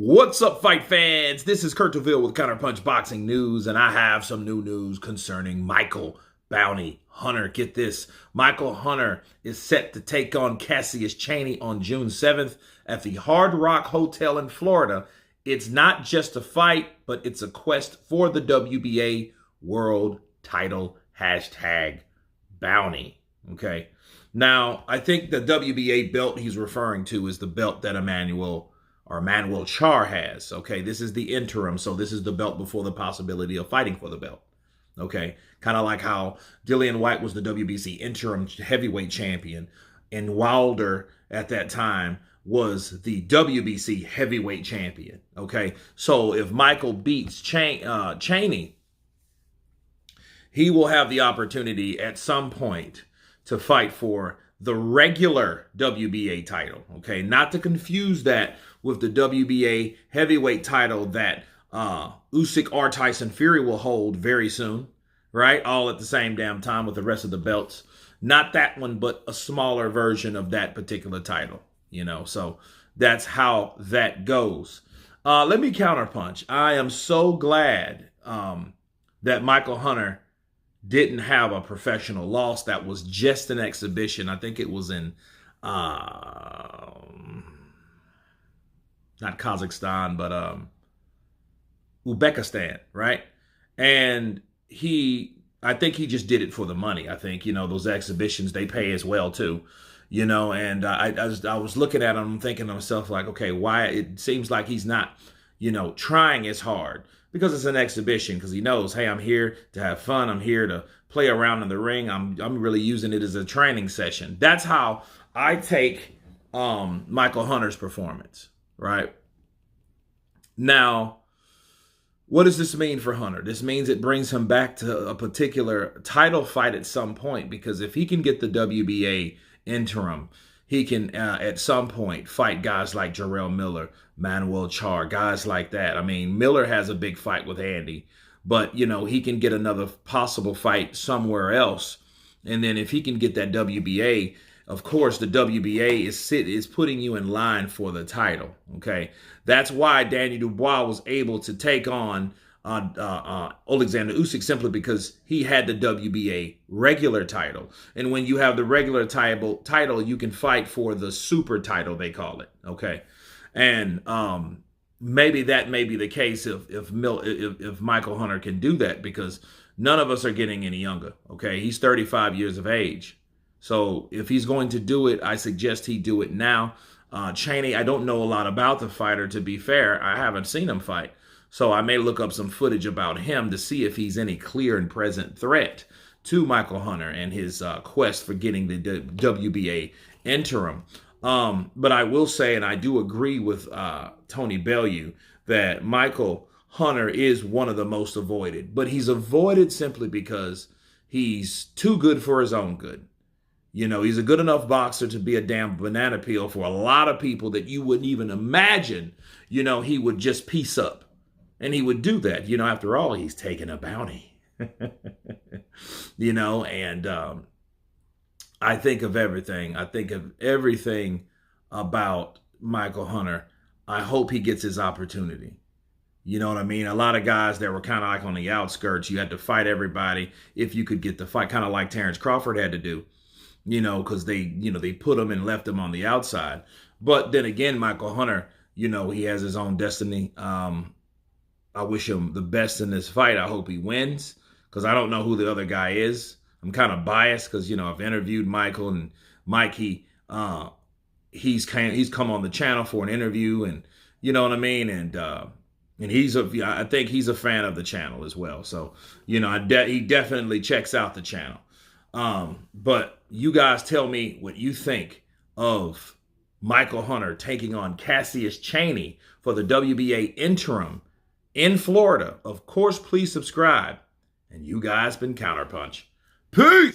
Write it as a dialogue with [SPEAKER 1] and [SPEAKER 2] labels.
[SPEAKER 1] What's up, fight fans? This is Kurt DeVille with Counterpunch Boxing News, and I have some new news concerning Micheal Bounty Hunter. Get this. Micheal Hunter is set to take on Cassius Chaney on June 7th at the Hard Rock Hotel in Florida. It's not just a fight, but it's a quest for the WBA World Title #Bounty. Okay. Now, I think the WBA belt he's referring to is the belt that Emmanuel Char has. Okay, this is the interim, so this is the belt before the possibility of fighting for the belt. Okay, kind of like how Dillian White was the WBC interim heavyweight champion, and Wilder at that time was the WBC heavyweight champion. Okay, so if Micheal beats Chaney, he will have the opportunity at some point to fight for the regular WBA title. Okay, not to confuse that with the WBA heavyweight title that Usyk or Tyson Fury will hold very soon, right? All at the same damn time with the rest of the belts. Not that one, but a smaller version of that particular title, you know? So that's how that goes. Let me counterpunch. I am so glad that Micheal Hunter didn't have a professional loss. That was just an exhibition. I think it was in not Kazakhstan, but Uzbekistan, right? And I think he just did it for the money. I think, you know, those exhibitions, they pay as well too, you know, and I was looking at him thinking to myself like, okay, why it seems like he's not, you know, trying as hard, because it's an exhibition, because he knows, hey, I'm here to have fun. I'm here to play around in the ring. I'm really using it as a training session. That's how I take Micheal Hunter's performance, right? Now, what does this mean for Hunter? This means it brings him back to a particular title fight at some point, because if he can get the WBA interim, he can at some point fight guys like Jarrell Miller, Manuel Char, guys like that. I mean, Miller has a big fight with Andy, but, you know, he can get another possible fight somewhere else. And then if he can get that WBA, of course, the WBA is putting you in line for the title, okay? That's why Daniel Dubois was able to take on Alexander Usyk, simply because he had the WBA regular title. And when you have the regular title, you can fight for the super title, they call it, okay? And maybe that may be the case if Micheal Hunter can do that, because none of us are getting any younger, okay? He's 35 years of age. So if he's going to do it, I suggest he do it now. Chaney, I don't know a lot about the fighter, to be fair. I haven't seen him fight. So I may look up some footage about him to see if he's any clear and present threat to Micheal Hunter and his quest for getting the WBA interim. But I will say, and I do agree with Tony Bellew, that Micheal Hunter is one of the most avoided. But he's avoided simply because he's too good for his own good. You know, he's a good enough boxer to be a damn banana peel for a lot of people that you wouldn't even imagine, you know, he would just piece up. And he would do that. You know, after all, he's taking a bounty. You know, and I think of everything. I think of everything about Micheal Hunter. I hope he gets his opportunity. You know what I mean? A lot of guys that were kind of like on the outskirts, you had to fight everybody if you could get the fight, kind of like Terrence Crawford had to do. You know, because they put him and left him on the outside. But then again, Micheal Hunter, you know, he has his own destiny. I wish him the best in this fight. I hope he wins, because I don't know who the other guy is. I'm kind of biased because, you know, I've interviewed Micheal, and Mike, he's come on the channel for an interview, and you know what I mean? And I think he's a fan of the channel as well. So, you know, he definitely checks out the channel. But you guys tell me what you think of Micheal Hunter taking on Cassius Chaney for the WBA interim in Florida. Of course, please subscribe. And you guys been Counterpunch. Peace!